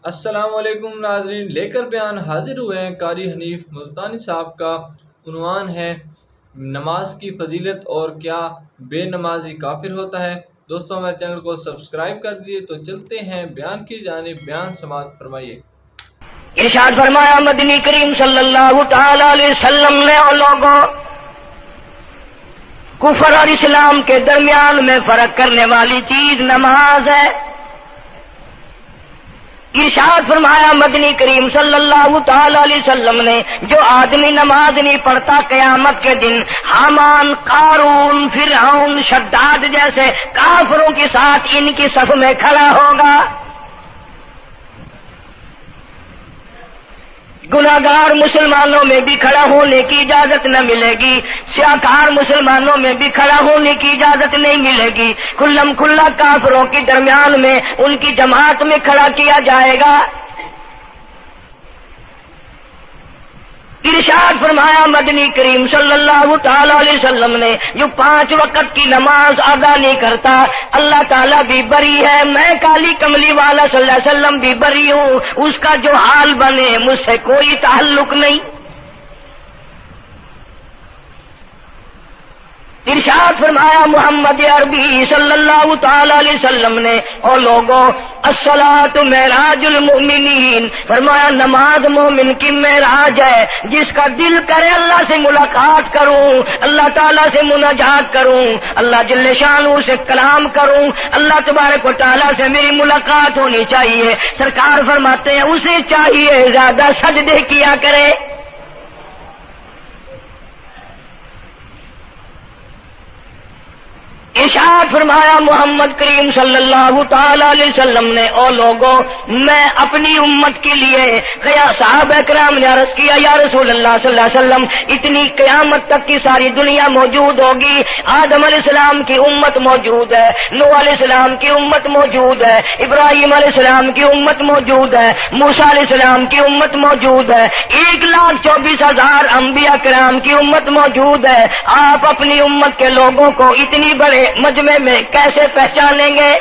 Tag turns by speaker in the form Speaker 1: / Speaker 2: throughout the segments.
Speaker 1: السلام علیکم ناظرین، لے کر بیان حاضر ہوئے ہیں قاری حنیف ملتانی صاحب کا۔ عنوان ہے نماز کی فضیلت اور کیا بے نمازی کافر ہوتا ہے۔ دوستوں ہمارے چینل کو سبسکرائب کر دیے تو چلتے ہیں بیان کی جانب۔ بیان سماعت فرمائیے۔
Speaker 2: ارشاد فرمایا مدنی کریم صلی اللہ تعالی علیہ وسلم نے اور لوگوں کفر اور اسلام کے درمیان میں فرق کرنے والی چیز نماز ہے۔ ارشاد فرمایا مدنی کریم صلی اللہ تعالی علیہ وسلم نے جو آدمی نماز نہیں پڑھتا قیامت کے دن حامان، قارون، فرعون، شداد جیسے کافروں کے ساتھ ان کی صف میں کھڑا ہوگا۔ گناہگار مسلمانوں میں بھی کھڑا ہونے کی اجازت نہ ملے گی، سیاکار مسلمانوں میں بھی کھڑا ہونے کی اجازت نہیں ملے گی، کھلم کھلا کافروں کے درمیان میں ان کی جماعت میں کھڑا کیا جائے گا۔ ارشاد فرمایا مدنی کریم صلی اللہ تعالی علیہ وسلم نے جو 5 وقت کی نماز ادا نہیں کرتا اللہ تعالیٰ بھی بری ہے، میں کالی کملی والا صلی اللہ علیہ وسلم بھی بری ہوں، اس کا جو حال بنے مجھ سے کوئی تعلق نہیں۔ ارشاد فرمایا محمد عربی صلی اللہ تعالی علیہ وسلم نے اور لوگوں الصلاۃ معراج المؤمنین، فرمایا نماز مومن کی معراج ہے، جس کا دل کرے اللہ سے ملاقات کروں، اللہ تعالیٰ سے مناجات کروں، اللہ جل شانہ سے کلام کروں، اللہ تبارک و تعالیٰ سے میری ملاقات ہونی چاہیے۔ سرکار فرماتے ہیں اسے چاہیے زیادہ سجدے کیا کرے۔ ارشاد فرمایا محمد کریم صلی اللہ تعالی علیہ وسلم نے اور لوگوں میں اپنی امت کے لیے صحابہ کرام نے عرض کیا یا رسول اللہ صلی اللہ علیہ وسلم اتنی قیامت تک کی ساری دنیا موجود ہوگی، آدم علیہ السلام کی امت موجود ہے، نوح علیہ السلام کی امت موجود ہے، ابراہیم علیہ السلام کی امت موجود ہے، موسیٰ علیہ السلام کی امت موجود ہے، 1,24,000 انبیاء کرام کی امت موجود ہے، آپ اپنی امت کے لوگوں کو اتنی بڑے مجمع میں کیسے پہچانیں گے؟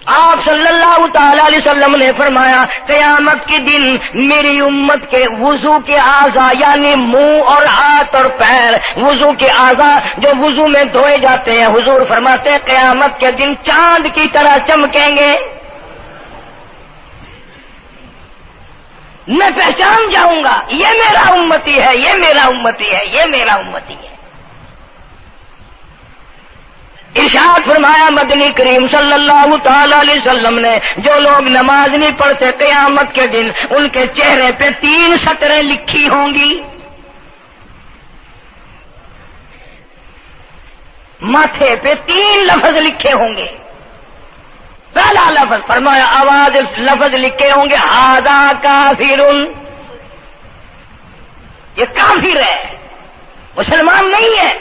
Speaker 2: آپ صلی اللہ تعالی علیہ وسلم نے فرمایا قیامت کے دن میری امت کے وضو کے اعضاء یعنی منہ اور ہاتھ اور پیر، وضو کے اعضاء جو وضو میں دھوئے جاتے ہیں، حضور فرماتے ہیں قیامت کے دن چاند کی طرح چمکیں گے۔ میں پہچان جاؤں گا یہ میرا امتی ہے، یہ میرا امتی ہے، یہ میرا امتی ہے۔ ارشاد فرمایا مدنی کریم صلی اللہ تعالی علیہ وسلم نے جو لوگ نماز نہیں پڑھتے قیامت کے دن ان کے چہرے پہ 3 سطریں لکھی ہوں گی، ماتھے پہ 3 لفظ لکھے ہوں گے۔ پہلا لفظ فرمایا آواز لفظ لکھے ہوں گے ھذا کافر، یہ کافر ہے، مسلمان نہیں ہے،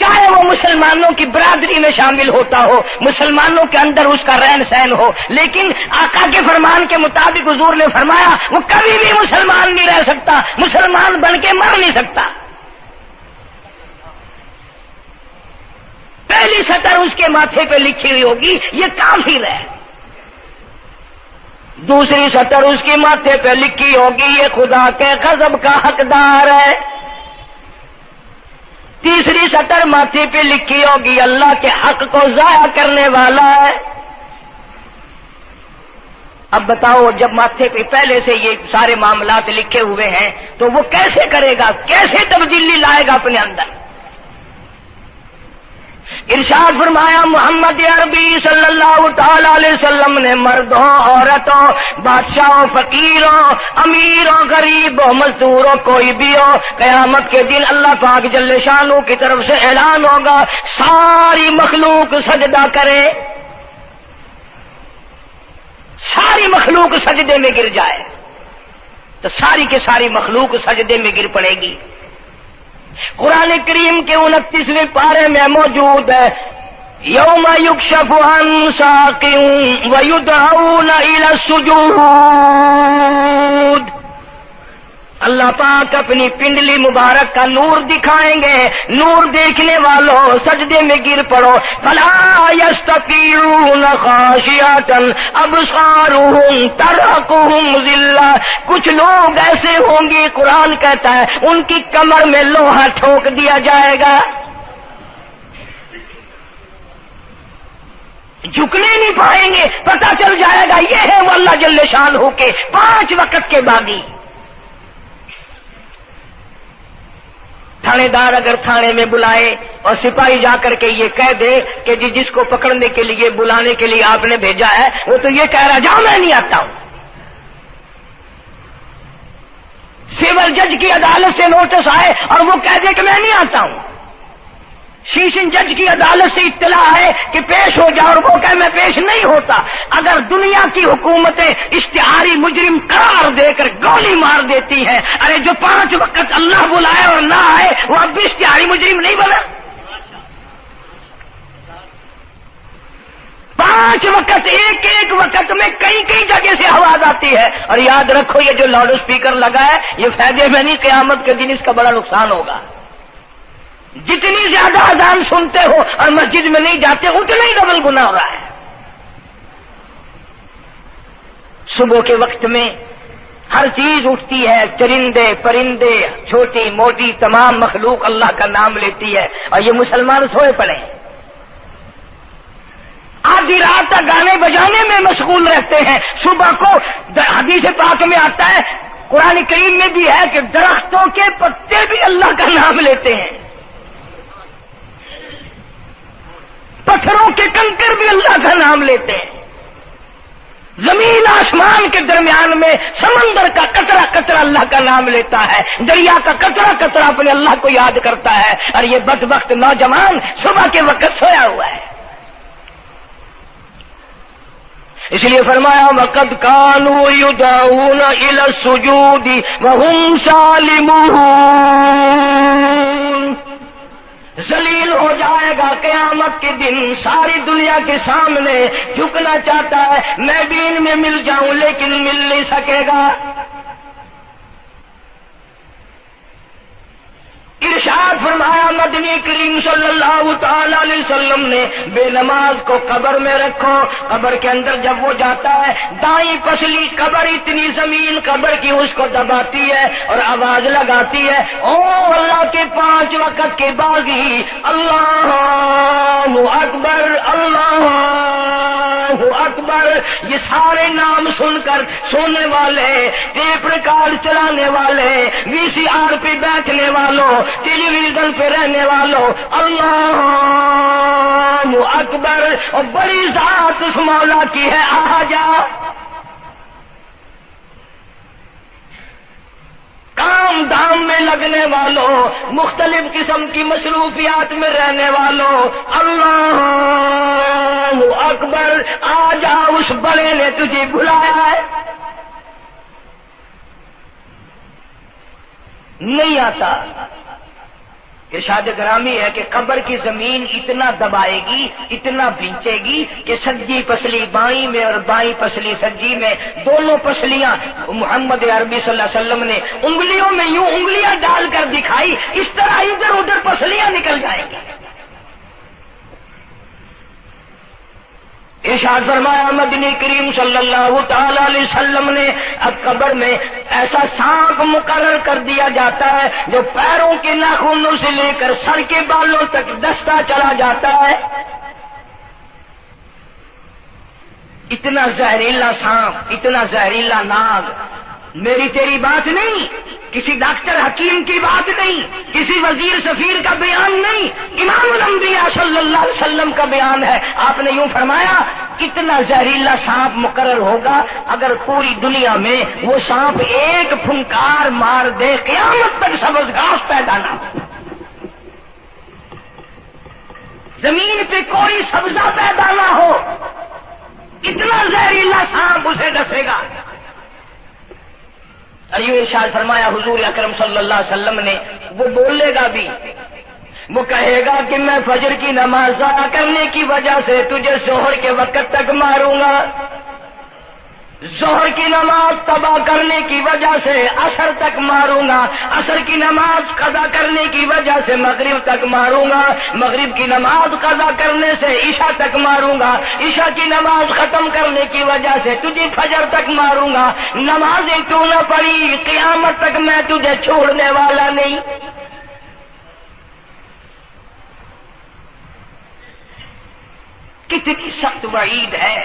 Speaker 2: چاہے وہ مسلمانوں کی برادری میں شامل ہوتا ہو، مسلمانوں کے اندر اس کا رہن سہن ہو، لیکن آقا کے فرمان کے مطابق حضور نے فرمایا وہ کبھی بھی مسلمان نہیں رہ سکتا، مسلمان بن کے مر نہیں سکتا۔ پہلی سطر اس کے ماتھے پہ لکھی ہوئی ہوگی یہ کافر ہے، دوسری سطر اس کے ماتھے پہ لکھی ہوگی یہ خدا کے غضب کا حقدار ہے، تیسری سطر ماتھے پہ لکھی ہوگی اللہ کے حق کو ضائع کرنے والا ہے۔ اب بتاؤ جب ماتھے پہ پہلے سے یہ سارے معاملات لکھے ہوئے ہیں تو وہ کیسے کرے گا، کیسے تبدیلی لائے گا اپنے اندر؟ ارشاد فرمایا محمد عربی صلی اللہ تعالی علیہ وسلم نے مردوں، عورتوں، بادشاہوں، فقیروں، امیروں، غریبوں، مزدوروں، کوئی بھی ہو، قیامت کے دن اللہ پاک جل شانہ کی طرف سے اعلان ہوگا ساری مخلوق سجدہ کرے، ساری مخلوق سجدے میں گر جائے تو ساری کی ساری مخلوق سجدے میں گر پڑے گی۔ قرآن کریم کے 29ویں پارے میں موجود ہے یوم یکشف عن ساق ویدعون الی السجود، اللہ پاک اپنی پنڈلی مبارک کا نور دکھائیں گے. نور دیکھنے والوں سجدے میں گر پڑو. فلا یستطیعون خاشعۃ ابصارهم ترهقهم ذلہ. کچھ لوگ ایسے ہوں گے قرآن کہتا ہے ان کی کمر میں لوہا ٹھوک دیا جائے گا, جھکنے نہیں پائیں گے. پتہ چل جائے گا یہ ہے وہ اللہ جل شانہ کے 5 وقت کے باغی. تھانے دار اگر تھانے میں بلائے اور سپاہی جا کر کے یہ کہہ دے کہ جس کو پکڑنے کے لیے بلانے کے لیے آپ نے بھیجا ہے وہ تو یہ کہہ رہا جاؤ میں نہیں آتا ہوں. سول جج کی عدالت سے نوٹس آئے اور وہ کہہ دے کہ میں نہیں آتا ہوں. سیشن جج کی عدالت سے اطلاع ہے کہ پیش ہو جاؤ اور وہ کہے میں پیش نہیں ہوتا. اگر دنیا کی حکومتیں اشتہاری مجرم قرار دے کر گولی مار دیتی ہیں, ارے جو 5 وقت اللہ بلائے اور نہ آئے وہ اب بھی اشتہاری مجرم نہیں بنا. 5 وقت ایک وقت میں کئی جگہ سے آواز آتی ہے. اور یاد رکھو یہ جو لاؤڈ اسپیکر لگا ہے یہ فائدے میں نہیں, قیامت کے دن اس کا بڑا نقصان ہوگا. جتنی زیادہ اذان سنتے ہو اور مسجد میں نہیں جاتے اتنا ہی ڈبل گناہ ہو رہا ہے. صبح کے وقت میں ہر چیز اٹھتی ہے, چرندے پرندے چھوٹی موٹی تمام مخلوق اللہ کا نام لیتی ہے اور یہ مسلمان سوئے پڑے ہیں. آدھی رات تک گانے بجانے میں مشغول رہتے ہیں. صبح کو حدیث پاک میں آتا ہے, قرآن کریم میں بھی ہے کہ درختوں کے پتے بھی اللہ کا نام لیتے ہیں, پتھروں کے کنکر بھی اللہ کا نام لیتے ہیں. زمین آسمان کے درمیان میں سمندر کا قطرہ قطرہ اللہ کا نام لیتا ہے, دریا کا قطرہ قطرہ اپنے اللہ کو یاد کرتا ہے. اور یہ بدبخت نوجوان صبح کے وقت سویا ہوا ہے. اس لیے فرمایا وَقَدْ كَانُوا يُدْعَوْنَ إِلَى السُّجُودِ وَهُمْ سَالِمُونَ. ذلیل ہو جائے گا قیامت کے دن, ساری دنیا کے سامنے جھکنا چاہتا ہے میں بھی ان میں مل جاؤں لیکن مل نہیں سکے گا. ارشاد فرمایا مدنی کریم صلی اللہ تعالی علیہ وسلم نے بے نماز کو قبر میں رکھو. قبر کے اندر جب وہ جاتا ہے دائیں پسلی قبر اتنی زمین قبر کی اس کو دباتی ہے اور آواز لگاتی ہے او اللہ کے 5 وقت کے باغی اللہ اکبر اللہ اکبر. یہ سارے نام سن کر سونے والے, ٹیپ ریکارڈ چلانے والے, وی سی آر پہ بیٹھنے والوں, ٹیلی ویژن پہ رہنے والوں اللہ اکبر اور بڑی ذات اس مولا کی ہے آ جا. کام دھام میں لگنے والوں, مختلف قسم کی مصروفیات میں رہنے والوں اللہ اکبر آ جا, اس بڑے نے تجھے بلایا ہے. نہیں آتا. ارشاد گرامی ہے کہ قبر کی زمین اتنا دبائے گی اتنا بھینچے گی کہ سجی پسلی بائیں میں اور بائیں پسلی سجی میں دونوں پسلیاں محمد عربی صلی اللہ علیہ وسلم نے انگلیوں میں یوں انگلیاں ڈال کر دکھائی, اس طرح ادھر ادھر پسلیاں نکل جائیں گی. ارشاد فرمایا مدنی کریم صلی اللہ تعالی علیہ وسلم نے اب قبر میں ایسا سانپ مقرر کر دیا جاتا ہے جو پیروں کے ناخنوں سے لے کر سر کے بالوں تک دستا چلا جاتا ہے. اتنا زہریلا سانپ, اتنا زہریلا ناگ. میری تیری بات نہیں, کسی ڈاکٹر حکیم کی بات نہیں, کسی وزیر سفیر کا بیان نہیں, امام الانبیاء صلی اللہ علیہ وسلم کا بیان ہے. آپ نے یوں فرمایا کتنا زہریلا سانپ مقرر ہوگا اگر پوری دنیا میں وہ سانپ ایک پھنکار مار دے قیامت تک سبز گھاس پیدا نہ ہو, زمین پہ کوئی سبزہ پیدا نہ ہو, اتنا زہریلا سانپ اسے ڈسے گا. ایو ارشاد فرمایا حضور اکرم صلی اللہ علیہ وسلم نے, وہ بولے گا بھی, وہ کہے گا کہ میں فجر کی نماز ضائع کرنے کی وجہ سے تجھے ظہر کے وقت تک ماروں گا. ظہر کی نماز تباہ کرنے کی وجہ سے عصر تک ماروں گا، عصر کی نماز قضا کرنے کی وجہ سے مغرب تک ماروں گا، مغرب کی نماز قضا کرنے سے عشاء تک ماروں گا، عشاء کی نماز ختم کرنے کی وجہ سے تجھے فجر تک ماروں گا، نمازیں کیوں نہ پڑھی قیامت تک میں تجھے چھوڑنے والا نہیں۔ کتنی سخت وعید ہے،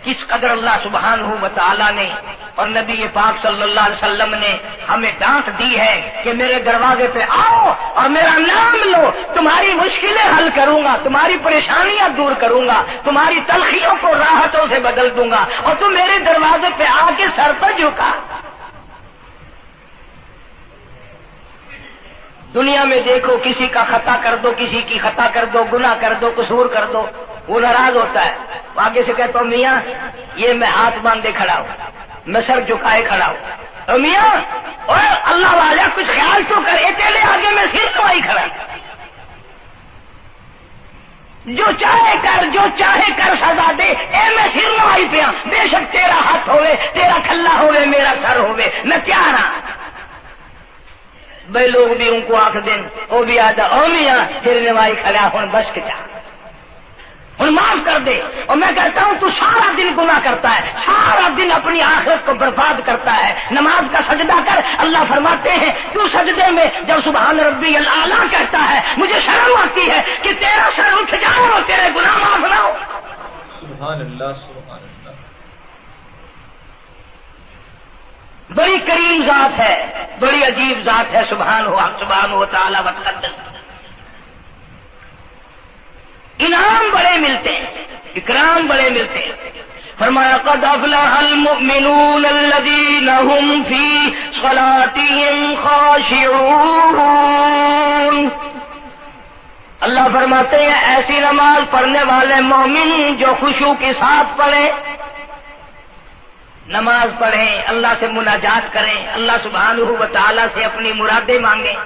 Speaker 2: کس قدر اللہ سبحانہ و تعالیٰ نے اور نبی پاک صلی اللہ علیہ وسلم نے ہمیں ڈانٹ دی ہے کہ میرے دروازے پہ آؤ اور میرا نام لو، تمہاری مشکلیں حل کروں گا، تمہاری پریشانیاں دور کروں گا، تمہاری تلخیوں کو راحتوں سے بدل دوں گا، اور تم میرے دروازے پہ آ کے سر پر جھکا۔ دنیا میں دیکھو، کسی کا خطا کر دو، کسی کی خطا کر دو، گناہ کر دو، قصور کر دو، وہ ناراض ہوتا ہے، آگے سے کہتا ہوں میاں یہ میں ہاتھ باندھے کھڑا ہوں، میں سر جھکائے کھڑا ہوں، اور میاں اور اللہ والا کچھ خیال تو کر، تیرے آگے میں سر نوائی کھڑا ہوں، جو چاہے کر، جو چاہے کر سزا دے، اے میں سر نوائی پہ ہوں، بے شک تیرا ہاتھ ہوئے، تیرا کھلا ہوئے، میرا سر ہوئے، میں تیار ہاں۔ بھائی لوگ بھی ان کو آنکھ دیں، وہ بھی آتا او میاں سر نوائی کھڑا ہوں، بس کے جا ہوں معاف کر دے۔ اور میں کہتا ہوں تو سارا دن گناہ کرتا ہے، سارا دن اپنی آخرت کو برباد کرتا ہے، نماز کا سجدہ کر، اللہ فرماتے ہیں تو سجدے میں جب سبحان ربی الاعلیٰ کہتا ہے مجھے شرم آتی ہے کہ تیرا سر اٹھ جاؤ اور تیرے گناہ معاف نہ ہو۔
Speaker 1: سبحان اللہ، سبحان اللہ۔
Speaker 2: بڑی کریم ذات ہے، بڑی عجیب ذات ہے، سبحانہ و تعالیٰ وتقدس۔ انعام بڑے ملتے ہیں، اکرام بڑے ملتے ہیں۔ فرمایا قد افلح المؤمنون الذین هم فی صلاتهم خاشعون۔ اللہ فرماتے ہیں ایسی نماز پڑھنے والے مومن جو خشوع کے ساتھ پڑھے، نماز پڑھیں، اللہ سے مناجات کریں، اللہ سبحانہ و تعالیٰ سے اپنی مرادیں مانگیں۔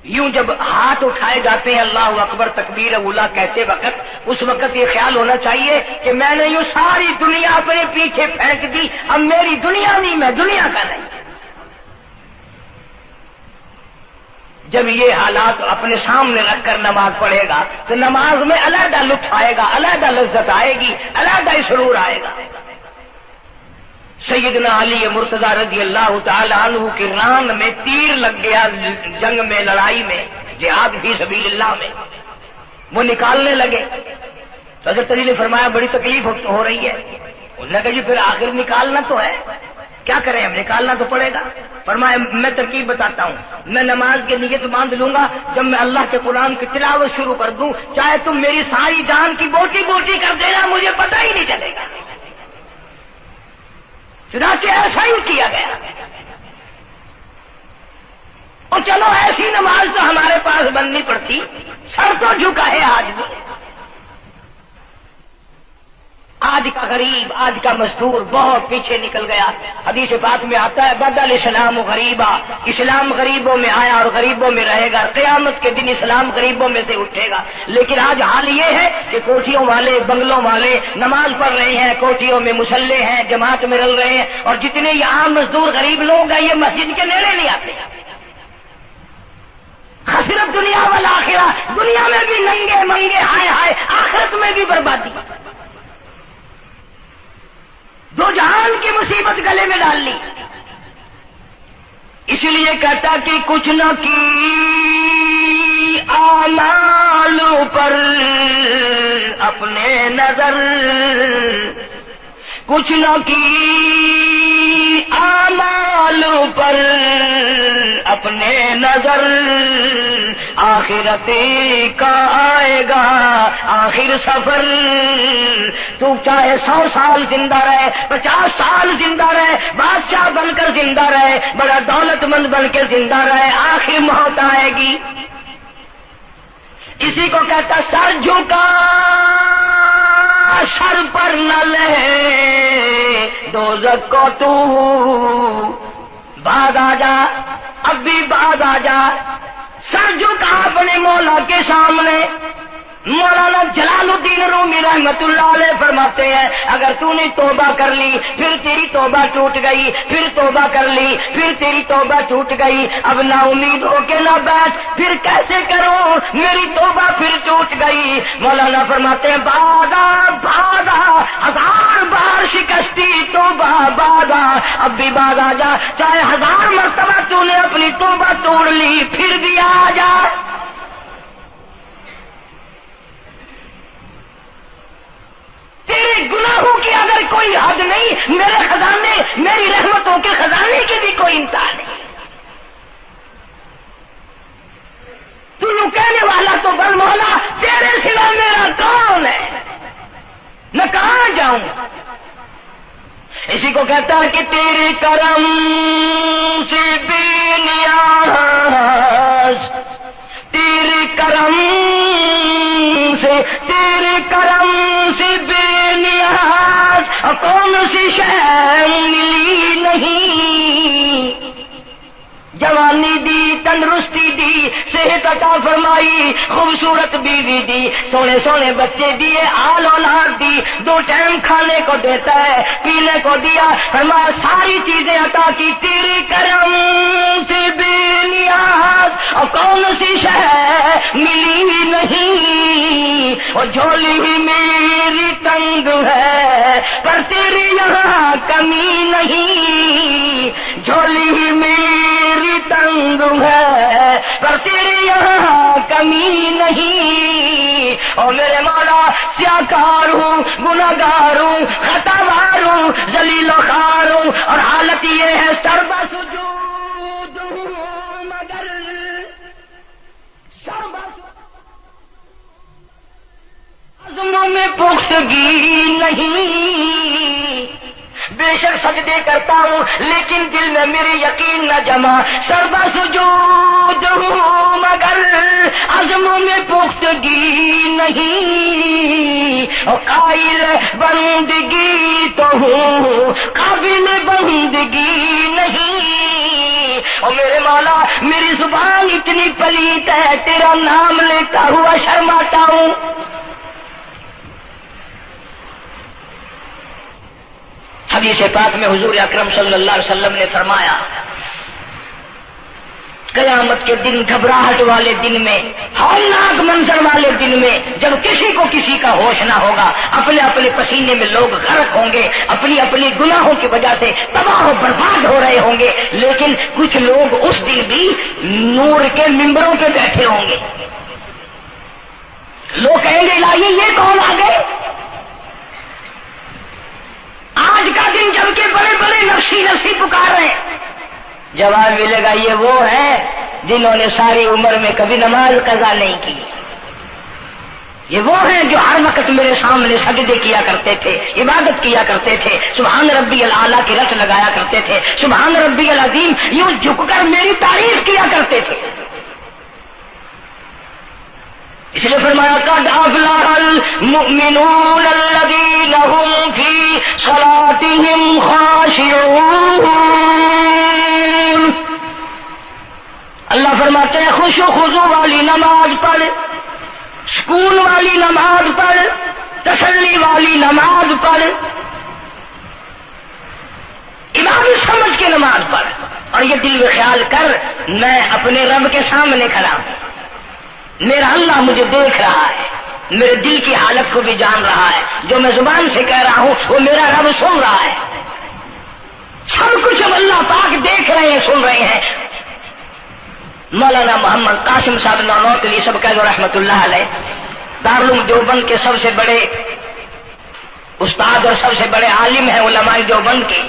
Speaker 2: یوں جب ہاتھ اٹھائے جاتے ہیں اللہ اکبر تکبیر اولا کہتے وقت، اس وقت یہ خیال ہونا چاہیے کہ میں نے یوں ساری دنیا اپنے پیچھے پھینک دی، اب میری دنیا نہیں، میں دنیا کا نہیں۔ جب یہ حالات اپنے سامنے رکھ کر نماز پڑھے گا تو نماز میں علیحدہ لطف آئے گا، علیحدہ لذت آئے گی، علیحدہ سرور آئے گا۔ سیدنا علی مرتضیٰ رضی اللہ تعالی عنہ کی ران میں تیر لگ گیا، جنگ میں، لڑائی میں، جہاد فی سبیل اللہ میں، وہ نکالنے لگے تو حضرت علی نے فرمایا بڑی تکلیف ہو رہی ہے۔ انہوں نے کہا جی پھر آخر نکالنا تو ہے، کیا کریں ہم، نکالنا تو پڑے گا۔ فرمایا میں ترکیب بتاتا ہوں، میں نماز کی نیت باندھ لوں گا، جب میں اللہ کے قرآن کی تلاوت شروع کر دوں چاہے تم میری ساری جان کی بوٹی بوٹی کر دینا، مجھے پتہ ہی نہیں چلے گا۔ چنانچہ ایسا ہی کیا گیا، اور چلو ایسی نماز تو ہمارے پاس بننی پڑتی، سر تو جھکا ہے آج بھی۔ آج کا غریب، آج کا مزدور بہت پیچھے نکل گیا۔ حدیث پاک میں آتا ہے بدل اسلام غریبا، اسلام غریبوں میں آیا اور غریبوں میں رہے گا، قیامت کے دن اسلام غریبوں میں سے اٹھے گا۔ لیکن آج حال یہ ہے کہ کوٹھیوں والے، بنگلوں والے نماز پڑھ رہے ہیں، کوٹھیوں میں مصلے ہیں، جماعت میں رل رہے ہیں، اور جتنے یہ عام مزدور غریب لوگ ہیں یہ مسجد کے نیڑے نہیں آتے۔ خسرت دنیا والآخرہ، دنیا میں بھی ننگے منگے، ہائے ہائے، آخرت میں بھی بربادی، دو جہان کی مصیبت گلے میں ڈال لی۔ اس لیے کہتا کہ کچھ نہ کی اعمال پر اپنے نظر، کچھ نہ کی اعمال پر اپنے نظر، آخرت کا آئے گا آخر سفر۔ تو چاہے 100 سال زندہ رہے، 50 سال زندہ رہے، بادشاہ بن کر زندہ رہے، بڑا دولت مند بن کے زندہ رہے، آخر موت آئے گی۔ اسی کو کہتا سر جھکا سر پر نہ لے دوزخ کو تو، بعد آ جا، اب بھی بعد آ جا، سر جھکا اپنے مولا کے سامنے۔ مولانا جلال الدین رومی رومی رحمت اللہ علیہ فرماتے ہیں اگر تو نے توبہ کر لی پھر تیری توبہ ٹوٹ گئی، پھر توبہ کر لی پھر تیری توبہ ٹوٹ گئی، اب نا امید ہو کے نہ بیٹھ، پھر کیسے کروں میری توبہ پھر ٹوٹ گئی۔ مولانا فرماتے ہیں بادا بادا 1000 بار شکستی توبہ بادا، اب بھی بادا جا، چاہے 1000 مرتبہ تو نے اپنی توبہ توڑ لی پھر بھی آ جا۔ تیرے گناہوں کی اگر کوئی حد نہیں، میرے خزانے، میری رحمتوں کے خزانے کی بھی کوئی انتہا نہیں۔ تو یوں کہنے والا تو بل مولا تیرے سوا میرا کون ہے، میں کہاں جاؤں؟ اسی کو کہتا ہے کہ تیرے کرم سے بے نیاز، تیرے کرم سے، تیرے کرم سے بے نیاز کون سی شے ملی نہیں، جوانی دی، تندرستی دی، صحت عطا فرمائی، خوبصورت بیوی دی، سونے سونے بچے دیے، آل اولاد دی، 2 ٹائم کھانے کو دیتا ہے، پینے کو دیا، فرمایا ساری چیزیں عطا کی، تیرے کرم سے بے نیاز اور کون سی شے ملی نہیں، اور جھولی ہی میری تنگ ہے پر تیرے یہاں کمی نہیں، جھولی ہی میری تنگ ہے پر تیرے یہاں کمی نہیں، اور میرے مولا سیاکار ہوں، گناہگار ہوں، خطاوار ہوں، ذلیل و خوار ہوں، اور حالت یہ ہے سربا سجود ہوں مگر سربا عزموں میں پختگی نہیں، بے شک سجدے کرتا ہوں لیکن دل میں میرے یقین نہ جمع، سربا سجود ہوں مگر عزموں میں پختگی نہیں، اور قائل بندگی تو ہوں قابل بندگی نہیں، اور میرے مولا میری زبان اتنی پلیت ہے تیرا نام لیتا ہوا شرماتا ہوں۔ حدیث پاک میں حضور اکرم صلی اللہ علیہ وسلم نے فرمایا قیامت کے دن، گھبراہٹ والے دن میں، ہولناک منظر والے دن میں، جب کسی کو کسی کا ہوش نہ ہوگا، اپنے اپنے پسینے میں لوگ غرق ہوں گے، اپنی اپنی گناہوں کی وجہ سے تباہ و برباد ہو رہے ہوں گے، لیکن کچھ لوگ اس دن بھی نور کے ممبروں پہ بیٹھے ہوں گے، لوگ کہیں گے الہی یہ کون آ گئے؟ آج کا دن جب کے بڑے بڑے نفسی نفسی پکار رہے ہیں، جواب ملے گا یہ وہ ہے جنہوں نے ساری عمر میں کبھی نماز قضا نہیں کی، یہ وہ ہیں جو ہر وقت میرے سامنے سجدے کیا کرتے تھے، عبادت کیا کرتے تھے، سبحان ربی الاعلیٰ کی رت لگایا کرتے تھے، سبحان ربی العظیم یوں جھک کر میری تعریف کیا کرتے تھے۔ اس لیے فرمایا قد افلح المؤمنون الذین هم فی صلاتهم خاشعون، اللہ فرماتے ہیں خوش و خضوع والی نماز پڑھ، سکون والی نماز پڑھ، تسلی والی نماز پڑھ، عبادت سمجھ کے نماز پڑھ، اور یہ دل میں خیال کر میں اپنے رب کے سامنے کھڑا ہوں، میرا اللہ مجھے دیکھ رہا ہے، میرے دل کی حالت کو بھی جان رہا ہے، جو میں زبان سے کہہ رہا ہوں وہ میرا رب سن رہا ہے، سب کچھ اب اللہ پاک دیکھ رہے ہیں، سن رہے ہیں۔ مولانا محمد قاسم صاحب نانوتوی سب کہہ دو رحمت اللہ علیہ، دارالعلوم دیوبند کے سب سے بڑے استاد اور سب سے بڑے عالم ہیں علماء دیوبند کے۔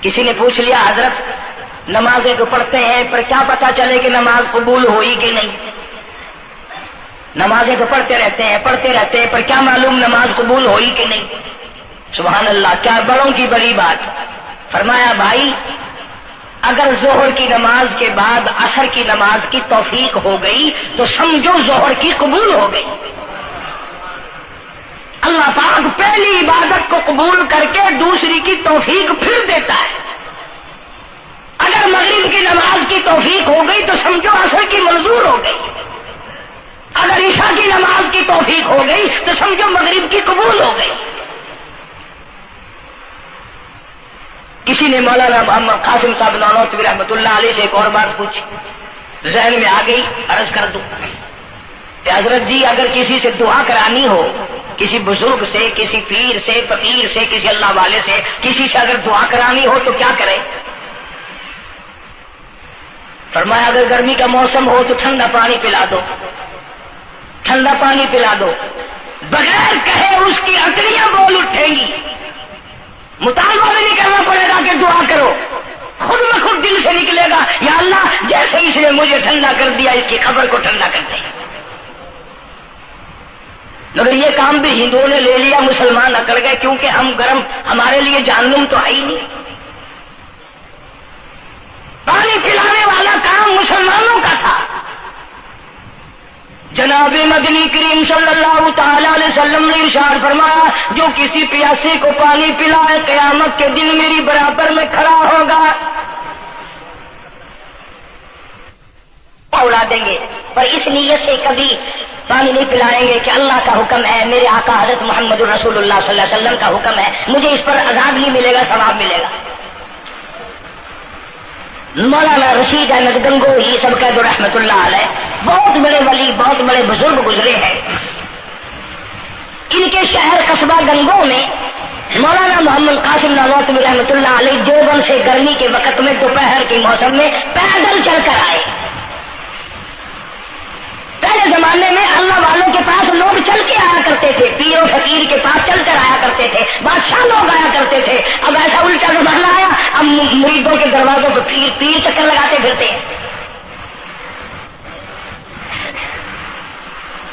Speaker 2: کسی نے پوچھ لیا حضرت نمازیں تو پڑھتے ہیں پر کیا پتا چلے کہ نماز قبول ہوئی کہ نہیں؟ نمازیں تو پڑھتے رہتے ہیں پر کیا معلوم نماز قبول ہوئی کہ نہیں؟ سبحان اللہ، کیا بڑوں کی بڑی بات۔ فرمایا بھائی اگر ظہر کی نماز کے بعد عصر کی نماز کی توفیق ہو گئی تو سمجھو ظہر کی قبول ہو گئی۔ اللہ پاک پہلی عبادت کو قبول کر کے دوسری کی توفیق پھر دیتا ہے۔ اگر مغرب کی نماز کی توفیق ہو گئی تو سمجھو عصر کی منظور ہو گئی، اگر عشاء کی نماز کی توفیق ہو گئی تو تو سمجھو مغرب کی قبول ہو گئی. کسی نے مولانا محمد قاسم صاحب نانوتوی رحمۃ اللہ علیہ سے ایک اور بات پوچھی، ذہن میں آ گئی، عرض کر دوں کہ حضرت جی اگر کسی سے دعا کرانی ہو، کسی بزرگ سے، کسی پیر سے، فقیر سے، کسی اللہ والے سے، کسی سے اگر دعا کرانی ہو تو کیا کرے؟ فرمایا اگر گرمی کا موسم ہو تو ٹھنڈا پانی پلا دو، ٹھنڈا پانی پلا دو، بغیر کہے اس کی اکڑیاں بول اٹھیں گی. مطالبہ بھی نہیں کرنا پڑے گا کہ دعا کرو، خود بخود دل سے نکلے گا یا اللہ جیسے اس نے مجھے ٹھنڈا کر دیا اس کی خبر کو ٹھنڈا کر دے. مگر یہ کام بھی ہندوؤں نے لے لیا، مسلمان اکڑ گئے کیونکہ ہم گرم، ہمارے لیے جہنم تو ہے ہی نہیں. پانی پلانے والا کام مسلمانوں کا تھا. جناب مدنی کریم صلی اللہ تعالی علیہ وسلم نے ارشاد فرمایا جو کسی پیاسے کو پانی پلائے قیامت کے دن میری برابر میں کھڑا ہوگا. اڑا دیں گے پر اس نیت سے کبھی پانی نہیں پلائیں گے کہ اللہ کا حکم ہے، میرے آقا حضرت محمد رسول اللہ صلی اللہ علیہ وسلم کا حکم ہے، مجھے اس پر عذاب نہیں ملے گا، ثواب ملے گا. مولانا رشید احمد گنگوہی سب کہہ دو رحمت اللہ علیہ، بہت بڑے ولی، بہت بڑے بزرگ گزرے ہیں. ان کے شہر قصبہ گنگو میں مولانا محمد قاسم نانوتوی رحمت اللہ علیہ دیوبند سے گرمی کے وقت میں دوپہر کے موسم میں پیدل چل کر آئے. پہلے زمانے میں اللہ والوں کے پاس لوگ چل کے آیا کرتے تھے، پیر و فقیر کے پاس چل کر آیا کرتے تھے، بادشاہ لوگ آیا کرتے تھے. اب ایسا الٹا زمانہ آیا، اب مریدوں کے دروازوں پہ پیر چکر لگاتے پھرتے ہیں.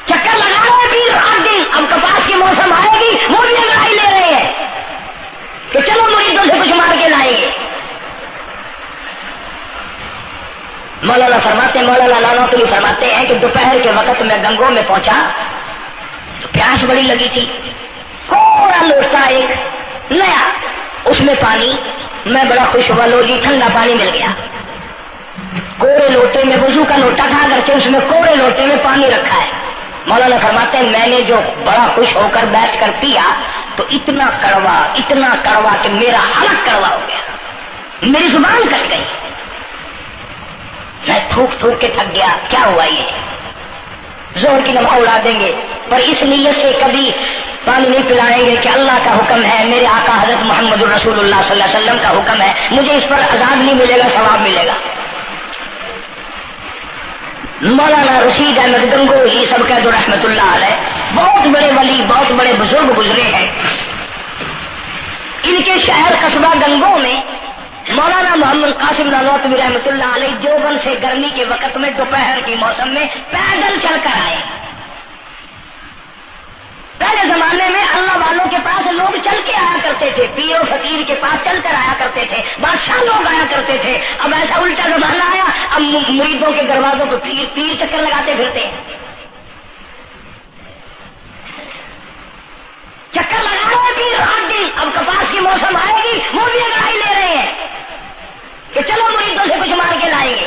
Speaker 2: چکر لگا رہے ہیں پیر رات دن. اب کپاس کی موسم آئے گی وہ بھی انگڑائی لے رہے ہیں کہ چلو مریدوں سے کچھ مار کے لائیں گے. مولانا نانوتوی فرماتے ہیں کہ دوپہر کے وقت میں گنگو میں پہنچا تو پیاس بڑی لگی تھی. تھوڑا لوٹا ایک نیا، اس میں پانی، میں بڑا خوش ہوا، لو جی ٹھنڈا پانی مل گیا. کوڑے لوٹے میں، وضو کا لوٹا تھا اگرچہ اس میں کوڑے لوٹے میں پانی رکھا ہے. مولانا فرماتے ہیں میں نے جو بڑا خوش ہو کر بیٹھ کر پیا تو اتنا کڑوا کہ میرا حلق کڑوا ہو گیا، میری زبان کٹ گئی، میں تھوک کے تھک گیا. کیا ہوا یہ؟ زور کی نماز اڑا دیں گے پر اس نیت سے کبھی پانی نہیں پلائیں گے کہ اللہ کا حکم ہے، میرے آقا حضرت محمد رسول اللہ صلی اللہ علیہ وسلم کا حکم ہے، مجھے اس پر عذاب نہیں ملے گا، ثواب ملے گا. مولانا رشید احمد گنگوہی سب کہہ دو رحمت اللہ علیہ، بہت بڑے ولی، بہت بڑے بزرگ گزرے ہیں. ان کے شہر قصبہ گنگو میں مولانا محمد قاسم نانوتوی رحمت اللہ علیہ دیوبند سے گرمی کے وقت میں دوپہر کے موسم میں پیدل چل کر آئے. پہلے زمانے میں اللہ والوں کے پاس لوگ چل کے آیا کرتے تھے، پیر و فقیر کے پاس چل کر آیا کرتے تھے، بادشاہ لوگ آیا کرتے تھے. اب ایسا الٹا زمانہ آیا، اب مریدوں کے دروازوں پہ پیر چکر لگاتے پھرتے ہیں. چکر لگا رہے ہیں پیر رات دن. اب کپاس کی موسم آئے گی وہ بھی انگڑائی لے رہے ہیں کہ چلو مریدوں سے کچھ مار کے لائیں گے.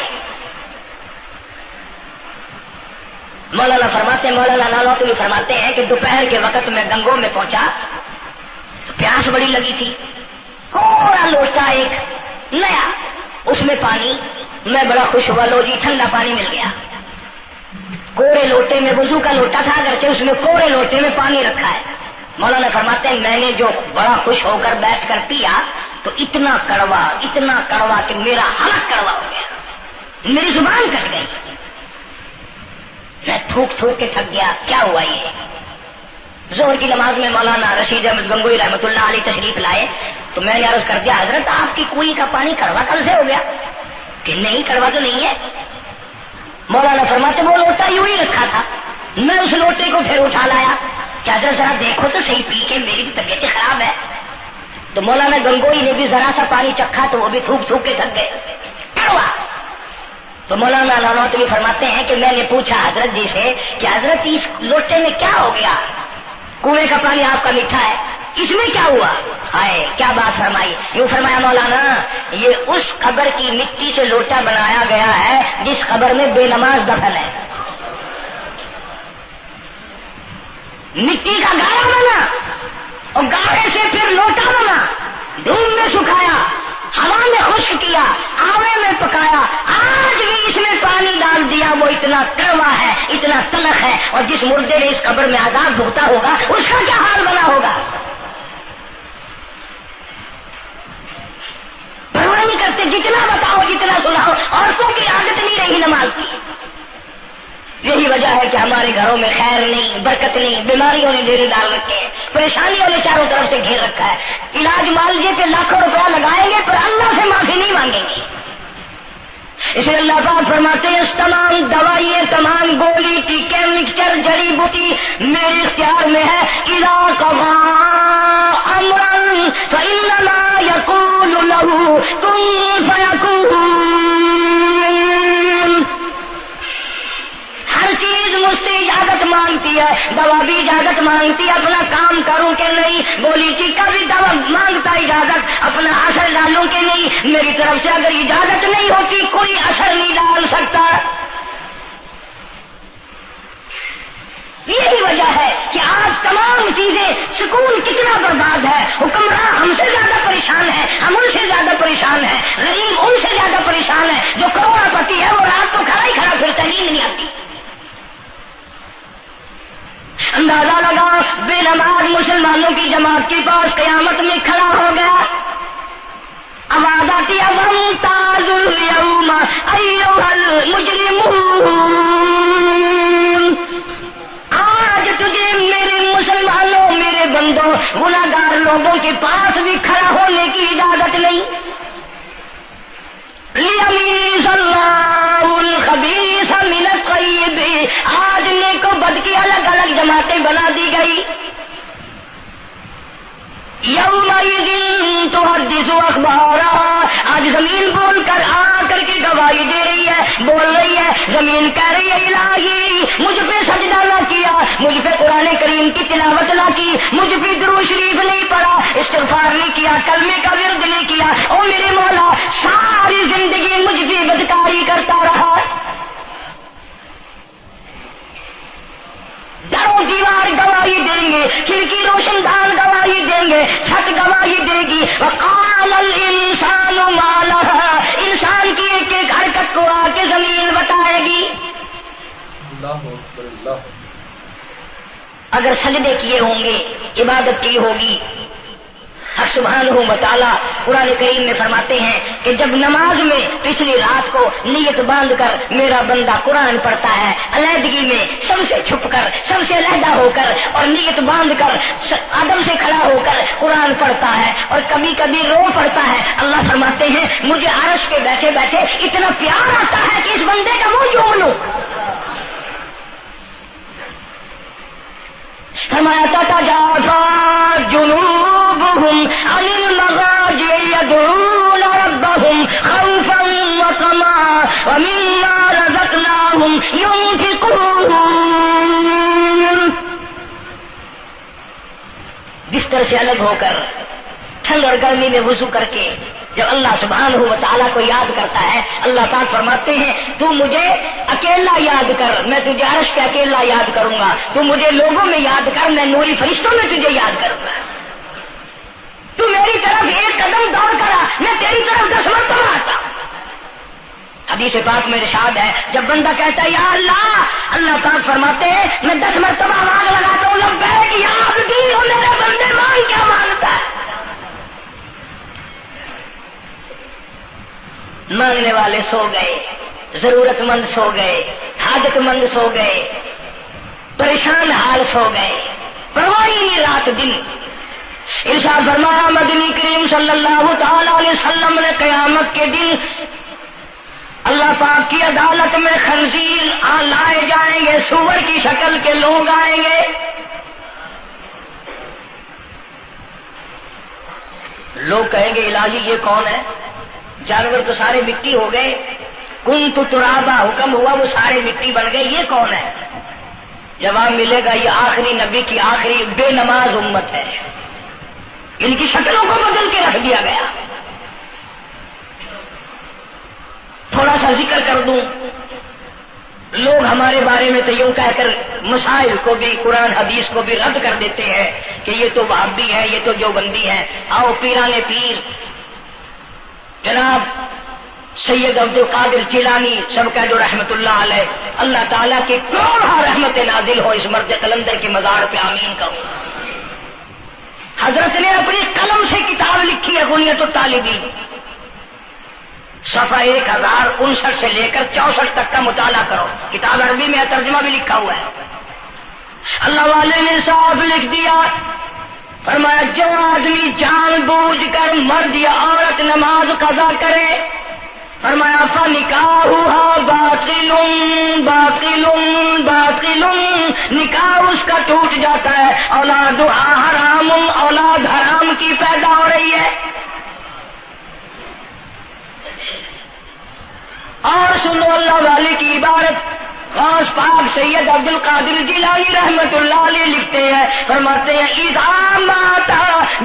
Speaker 2: مولانا نانوتوی فرماتے ہیں کہ دوپہر کے وقت میں گنگو میں پہنچا تو پیاس بڑی لگی تھی. تھوڑا لوٹا ایک نیا، اس میں پانی، میں بڑا خوش ہوا، لو جی ٹھنڈا پانی مل گیا. کوڑے لوٹے میں، وضو کا لوٹا تھا اگرچہ اس میں کوڑے لوٹے میں پانی رکھا ہے. مولانا فرماتے ہیں میں نے جو بڑا خوش ہو کر بیٹھ کر پیا تو اتنا کڑوا کہ میرا حلق کڑوا ہو گیا، میری زبان کٹ گئی، میں تھوک کے تھک گیا. کیا ہوا یہ؟ زہر کی نماز میں مولانا رشید احمد گنگوہی رحمت اللہ علیہ تشریف لائے تو میں نے عرض کر دیا حضرت آپ کی کنویں کا پانی کڑوا کل سے ہو گیا؟ کہ نہیں کڑوا تو نہیں ہے. مولانا فرماتے وہ لوٹا یوں ہی رکھا تھا، میں اس لوٹے کو پھر اٹھا لایا کہ حضرت ذرا دیکھو تو صحیح پی کے، میری بھی طبیعت خراب ہے. تو مولانا گنگوہی نے بھی ذرا سا پانی چکھا تو وہ بھی تھوک کے تھک گئے، کڑوا. تو مولانا نانوتوی فرماتے ہیں کہ میں نے پوچھا حضرت جی سے کہ حضرت اس لوٹے میں کیا ہو گیا؟ کنویں کا پانی آپ کا میٹھا ہے، اس میں کیا ہوا؟ ہائے کیا بات فرمائی. یوں فرمایا مولانا یہ اس قبر کی مٹی سے لوٹا بنایا گیا ہے جس قبر میں بے نماز دفن ہے. مٹی کا گارا بنا اور گارے سے پھر لوٹا بنا، دھوپ میں سکھایا، ہوا میں خشک کیا، آوے میں پکایا، آج بھی اس میں پانی ڈال دیا، وہ اتنا کڑوا ہے، اتنا تلخ ہے، اور جس مردے نے اس قبر میں عذاب بھگتا ہوگا اس کا کیا حال بنا ہوگا؟ پرواہ نہیں کرتے، جتنا بتاؤ جتنا سناؤ، عورتوں کی عادت نہیں رہی نماز کی۔ یہی وجہ ہے کہ ہمارے گھروں میں خیر نہیں، برکت نہیں، بیماریوں نے ڈیرے ڈال رکھے ہیں، پریشانیوں نے چاروں طرف سے گھیر رکھا ہے۔ علاج معالجے پہ لاکھوں روپیہ لگائیں گے پر اللہ سے معافی نہیں مانگیں گے۔ اس لیے اللہ پاک فرماتے ہیں تمام دوائیں، تمام گولی ٹیکے مکسچر جڑی بوٹی میرے اختیار میں ہے۔ اذا قضى امرا فانما يقول له كن فيكون۔ ہر چیز مجھ سے اجازت مانگتی ہے، دوا بھی اجازت مانگتی ہے اپنا کام کروں کہ نہیں، گولی ٹیکا بھی دوا مانگتا ہے اجازت اپنا اثر ڈالوں کہ نہیں، میری طرف سے اگر اجازت نہیں ہوتی کوئی اثر نہیں ڈال سکتا۔ یہی وجہ ہے کہ آج تمام چیزیں، سکون کتنا برباد ہے، حکمراں ہم سے زیادہ پریشان ہے، ہم ان سے زیادہ پریشان ہے، غریب ان سے زیادہ پریشان ہے، جو کروڑ پتی ہے وہ رات کو کھڑا ہی کھڑا پھرتا، نیند نہیں آتی۔ اندازہ لگا بے نماز مسلمانوں کی جماعت کے پاس قیامت میں کھڑا ہو گیا، آواز آتی ہے وامتازوا اليوم ایھا المجرمون، آج تجھے میرے مسلمانوں، میرے بندوں، گناہگار لوگوں کے پاس بھی کھڑا ہونے کی اجازت نہیں۔ لیمیز اللہ الخبیث من الطیب، آج نیک و بد کی الگ الگ جماعتیں بنا دی گئی۔ یومئذ تحدث اخبارہا، آج زمین بول کر آ کر کے گواہی دے رہی ہے، بول رہی ہے، زمین کہہ رہی ہے الہی مجھ پہ سجدہ نہ کیا، مجھ پہ قرآن کریم کی تلاوت نہ کی، مجھ پہ درود شریف نہیں پڑھا، استغفار نہیں کیا، کلمے کا ورد نہیں کیا، او میرے مولا ساری زندگی مجھ پہ بدکاری کرتا رہا۔ درو دیوار گواہی دیں گے، کھڑکی روشن دان گواہی دیں گے، چھت گواہی دے گی۔ وقال الانسان ما لها، انسان کی ایک ایک حرکت کو آ کے زمین بتائے گی۔
Speaker 1: اللہ اکبر، اللہ
Speaker 2: اگر سجدے کیے ہوں گے، عبادت کی ہوگی، حق سبحانہ و تعالیٰ قرآن کریم میں فرماتے ہیں کہ جب نماز میں پچھلی رات کو نیت باندھ کر میرا بندہ قرآن پڑھتا ہے، علیحدگی میں سب سے چھپ کر، سب سے علیحدہ ہو کر اور نیت باندھ کر ادب سے کھڑا ہو کر قرآن پڑھتا ہے اور کبھی کبھی رو پڑھتا ہے، اللہ فرماتے ہیں مجھے عرش پہ بیٹھے بیٹھے اتنا پیار آتا ہے کہ اس بندے کا منہ چوم لوں۔ فرمایا تتجافى جنوبهم عن المضاجع يدعون ربهم خوفا وطمعا ومما رزقناهم ينفقون۔ بستر سے الگ ہو کر ٹھنڈ اور گرمی میں وضو کر کے جب اللہ سبحانہ و تعالیٰ کو یاد کرتا ہے، اللہ پاک فرماتے ہیں تو مجھے اکیلا یاد کر، میں تجھے عرش پہ اکیلا یاد کروں گا، تو مجھے لوگوں میں یاد کر، میں نوری فرشتوں میں تجھے یاد کروں گا، تو میری طرف ایک قدم دوڑ کرا، میں تیری طرف 10 مرتبہ آتا۔ حدیث پاک میں ارشاد ہے جب بندہ کہتا ہے یا اللہ، اللہ پاک فرماتے ہیں میں 10 مرتبہ آواز لگاتا ہوں لبیک یا عبدی، اور میرے بندے مانگ کیا مانگتا ہے؟ مانگنے والے سو گئے، ضرورت مند سو گئے، حاجت مند سو گئے، پریشان حال سو گئے، پرواہ نہیں رات دن۔ ارشاد فرمایا مدنی کریم صلی اللہ تعالی علیہ وسلم نے قیامت کے دن اللہ پاک کی عدالت میں خنزیر لائے جائیں گے، سور کی شکل کے لوگ آئیں گے، لوگ کہیں گے الہی یہ کون ہے؟ جانور تو سارے مٹی ہو گئے، کن تو ترابا حکم ہوا وہ سارے مٹی بن گئے، یہ کون ہے؟ جواب ملے گا یہ آخری نبی کی آخری بے نماز امت ہے، ان کی شکلوں کو بدل کے رکھ دیا گیا۔ تھوڑا سا ذکر کر دوں، لوگ ہمارے بارے میں تو یوں کہہ کر مسائل کو بھی قرآن حدیث کو بھی رد کر دیتے ہیں کہ یہ تو وہابی ہے، یہ تو دیوبندی ہے۔ آؤ پیران پیر جناب سید عبد القادر جیلانی سب کہہ دو رحمت اللہ علیہ، اللہ تعالیٰ کی کروڑوں رحمت نازل ہو اس مرد قلندر کے مزار پہ، آمین کہو۔ حضرت نے اپنی قلم سے کتاب لکھی ہے غنیت الطالبین، صفحہ 1059 سے لے کر 64 تک کا مطالعہ کرو، کتاب عربی میں ترجمہ بھی لکھا ہوا ہے۔ اللہ والے نے صاف لکھ دیا، فرمایا جو آدمی جان بوجھ کر مرد یا عورت نماز قضا کرے، فرمایا فنکاحها باطل باطل باطل، نکاح اس کا ٹوٹ جاتا ہے، اولادها حرام، اولاد حرام کی پیدا ہو رہی ہے۔ اور سنو اللہ والے کی عبارت، غوث پاک سید عبد القادر جیلانی رحمت اللہ علیہ لکھتے ہیں، فرماتے ہیں اذا مات،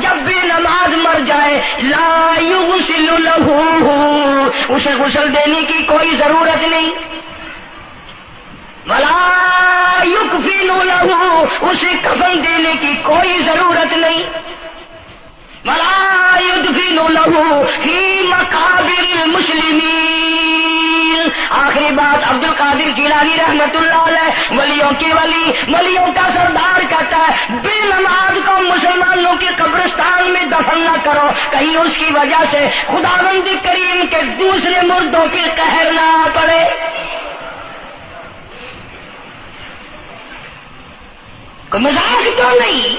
Speaker 2: جب بھی نماز مر جائے، لا یغسل لہ، اسے غسل دینے کی کوئی ضرورت نہیں، ولا یکفن لہ، اسے کفن دینے کی کوئی ضرورت نہیں، ولا یدفن لہ فی مقابر المسلمین۔ آخری بات عبد القادر جیلانی رحمت اللہ علیہ، ولیوں کی ولی، ولیوں کا سردار کہتا ہے بے نماز کو مسلمانوں کے قبرستان میں دفن نہ کرو، کہیں اس کی وجہ سے خداوند کریم کے دوسرے مردوں کے قہر نہ پڑے۔ کوئی مذاق تو نہیں،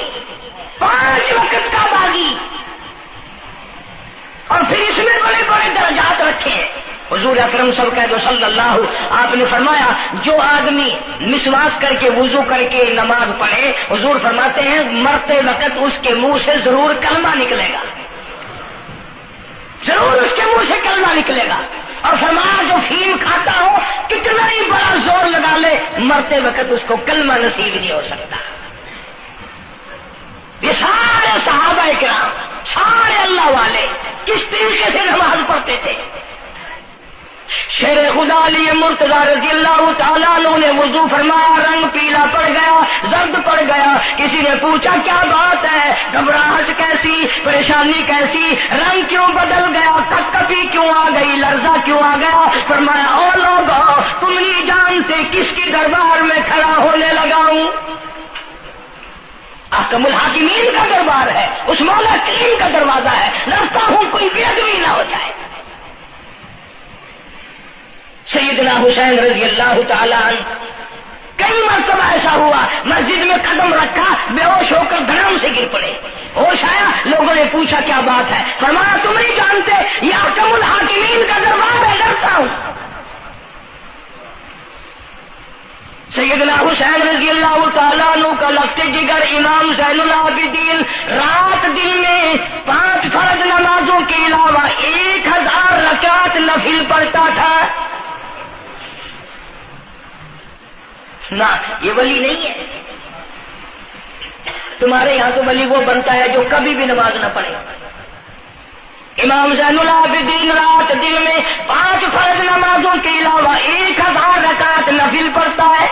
Speaker 2: 5 وقت کا باغی، اور پھر اس میں بڑے بڑے درجات رکھے۔ حضور اکرم صلی اللہ آپ نے فرمایا جو آدمی مسواک کر کے وضو کر کے نماز پڑھے، حضور فرماتے ہیں مرتے وقت اس کے منہ سے ضرور کلمہ نکلے گا، ضرور اس کے منہ سے کلمہ نکلے گا۔ اور فرمایا جو فیم کھاتا ہو کتنا ہی بڑا زور لگا لے، مرتے وقت اس کو کلمہ نصیب نہیں ہو سکتا۔ یہ سارے صحابہ کرام، سارے اللہ والے کس طریقے سے نماز پڑھتے تھے۔ شیر خدا علی مرتضی رضی اللہ تعالیٰ عنہ نے وضو فرمایا، رنگ پیلا پڑ گیا، زرد پڑ گیا، کسی نے پوچھا کیا بات ہے، گھبراہٹ کیسی، پریشانی کیسی، رنگ کیوں بدل گیا، کپکپی کیوں آ گئی، لرزہ کیوں آ گیا؟ فرمایا او لوگو تم نہیں جانتے کس کے دربار میں کھڑا ہونے لگا ہوں، احکم الحاکمین کا دربار ہے، اس مولا کریم کا دروازہ ہے، ڈرتا ہوں کوئی بے ادبی نہ ہو جائے۔ سیدنا حسین رضی اللہ تعالیٰ عنہ کئی مرتبہ ایسا ہوا مسجد میں قدم رکھا، بے ہوش ہو کر دھڑام سے گر پڑے، ہوش آیا، لوگوں نے پوچھا کیا بات ہے، فرمایا تم نہیں جانتے یہ احکم الحاکمین کا دربار ہے، ڈرتا ہوں۔ سیدنا حسین رضی اللہ تعالیٰ عنہ کا لخت جگر امام زین العابدین رات دن میں 5 فرض نمازوں کے علاوہ 1000 رکعت نفل پڑھتا تھا۔ نہ یہ ولی نہیں ہے، تمہارے یہاں تو ولی وہ بنتا ہے جو کبھی بھی نماز نہ پڑھے۔ امام زین العابدین رات دن میں 5 فرض نمازوں کے علاوہ 1000 رکعت نفل پڑھتا ہے۔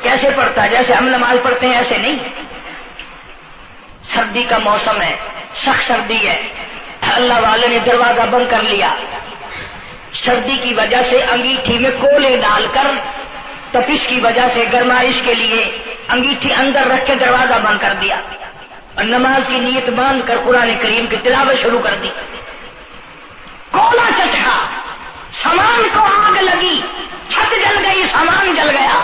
Speaker 2: کیسے پڑھتا ہے؟ جیسے ہم نماز پڑھتے ہیں ایسے نہیں، سردی کا موسم ہے، سخت سردی ہے، اللہ والے نے دروازہ بند کر لیا، سردی کی وجہ سے انگیٹھی میں کولے ڈال کر، تپش کی وجہ سے گرمائش کے لیے انگیٹھی اندر رکھ کے دروازہ بند کر دیا، اور نماز کی نیت باندھ کر قرآن کریم کی تلاوت شروع کر دی۔ کولا چچکا، سامان کو آگ لگی، چھت جل گئی، سامان جل گیا،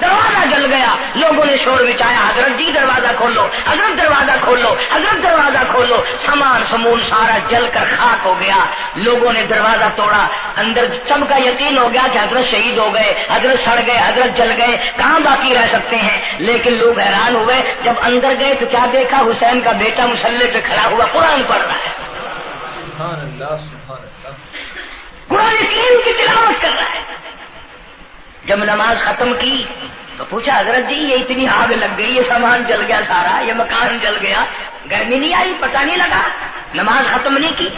Speaker 2: دروازہ جل گیا، لوگوں نے شور مچایا، حضرت جی دروازہ کھولو، حضرت دروازہ کھولو، حضرت دروازہ کھولو، سامان سمون سارا جل کر خاک ہو گیا۔ لوگوں نے دروازہ توڑا، اندر سب کا یقین ہو گیا کہ حضرت شہید ہو گئے، حضرت سڑ گئے، حضرت جل گئے، کہاں باقی رہ سکتے ہیں؟ لیکن لوگ حیران ہوئے، جب اندر گئے تو کیا دیکھا؟ حسین کا بیٹا مصلی پہ کھڑا ہوا قرآن پڑھ رہا ہے،
Speaker 1: سبحان اللہ سبحان اللہ،
Speaker 2: قرآن کریم کی تلاوت کر رہا ہے۔ جب نماز ختم کی تو پوچھا حضرت جی یہ اتنی آگ لگ گئی، یہ سامان جل گیا سارا، یہ مکان جل گیا، گرمی نہیں آئی، پتہ نہیں لگا، نماز ختم نہیں کی؟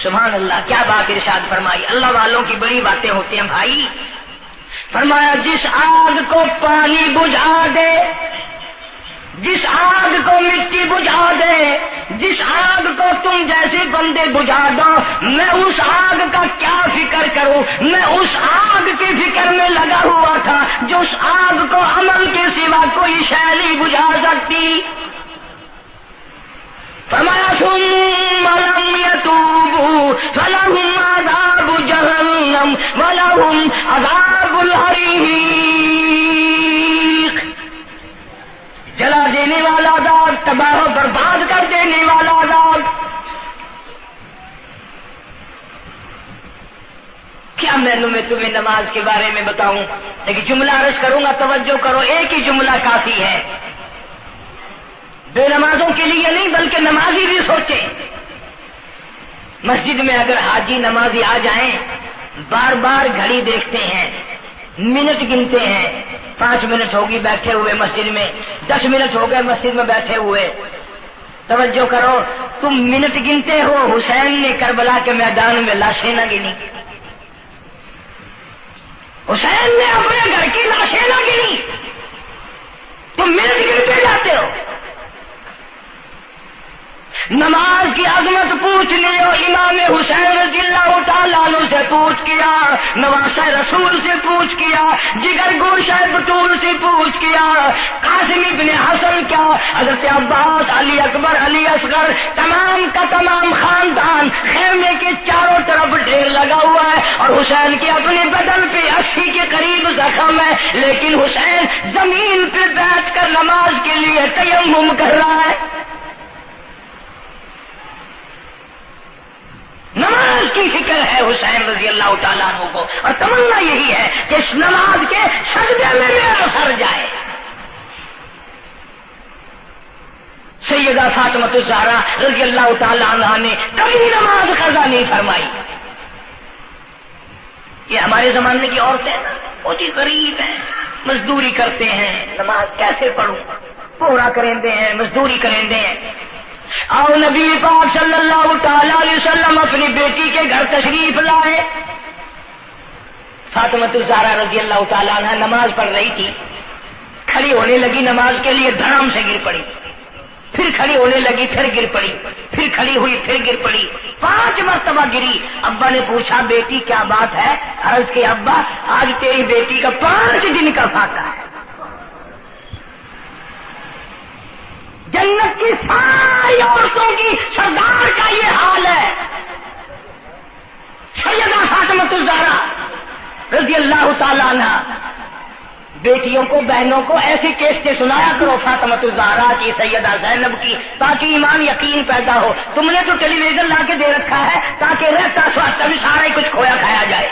Speaker 2: سبحان اللہ، کیا بات ارشاد فرمائی. اللہ والوں کی بڑی باتیں ہوتی ہیں بھائی. فرمایا جس آگ کو پانی بجھا دے، جس آگ کو مٹی بجھا دے، جس آگ کو تم جیسے بندے بجھا دو، میں اس آگ کا کیا فکر کروں. میں اس آگ کی فکر میں لگا ہوا تھا جو اس آگ کو عمل کے سوا کوئی شے نہیں بجھا سکتی. فرمایا ثم لم يتوبوا فلهم عذاب جہنم ولهم عذاب الحریق. جلا دینے والا عذاب، تباہ و برباد کر دینے والا عذاب. کیا میں تمہیں نماز کے بارے میں بتاؤں، لیکن جملہ عرض کروں گا، توجہ کرو. ایک ہی جملہ کافی ہے، بے نمازوں کے لیے نہیں بلکہ نمازی بھی سوچیں. مسجد میں اگر حاجی نمازی آ جائیں، بار بار گھڑی دیکھتے ہیں، منٹ گنتے ہیں. 5 منٹ ہوگی بیٹھے ہوئے مسجد میں، 10 منٹ ہو گئے مسجد میں بیٹھے ہوئے. توجہ کرو، تم منٹ گنتے ہو، حسین نے کربلا کے میدان میں لاشیں نہ گنی. حسین نے اپنے گھر کی لاشیں نہ گنی، تم منٹ گنتے جاتے ہو. نماز کی عظمت پوچھ لیو، امام حسین رضی اللہ تعالیٰ عنہ سے پوچھ کیا، نواسہ رسول سے پوچھ کیا، جگر گوشہ بطول سے پوچھ کیا، قاسم ابن حسن کیا، حضرت عباس، علی اکبر، علی اصغر، تمام کا تمام خاندان خیمے کے چاروں طرف ڈھیر لگا ہوا ہے، اور حسین کے اپنے بدن پہ 80 کے قریب زخم ہے، لیکن حسین زمین پہ بیٹھ کر نماز کے لیے تیمم کر رہا ہے. نماز کی فکر ہے حسین رضی اللہ تعالیٰ عنہ کو، اور تمنا یہی ہے کہ اس نماز کے سجدے میں میرا سر جائے. سیدہ فاطمہ الزہرا رضی اللہ تعالیٰ عنہ نے کبھی نماز قضا نہیں فرمائی. یہ ہمارے زمانے کی عورتیں بہت ہی غریب ہیں، مزدوری کرتے ہیں، نماز کیسے پڑھوں، پورا کریں دے ہیں، مزدوری کریں دے ہیں. اور نبی پاک صلی اللہ تعالی علیہ وسلم اپنی بیٹی کے گھر تشریف لائے. فاطمہ الزہرا رضی اللہ تعالیٰ عنہ نماز پڑھ رہی تھی، کھڑی ہونے لگی نماز کے لیے، دھڑام سے گر پڑی، پھر کھڑی ہونے لگی، پھر گر پڑی، پھر کھڑی ہوئی، پھر گر پڑی، 5 مرتبہ گری. ابا نے پوچھا بیٹی کیا بات ہے؟ عرض کہ ابا آج تیری بیٹی کا 5 دن کا فاقہ ہے. جنت کی ساری عورتوں کی سردار کا یہ حال ہے. سیدہ فاطمہ الزہرا رضی اللہ تعالیٰ عنہ، بیٹیوں کو، بہنوں کو ایسی کیسٹیں سنایا کرو فاطمہ الزہرا کی، سیدہ زینب کی، تاکہ ایمان یقین پیدا ہو. تم نے تو ٹیلی ویژن لا کے دے رکھا ہے تاکہ رہتا سوچتا بھی سارا ہی کچھ کھویا کھایا جائے.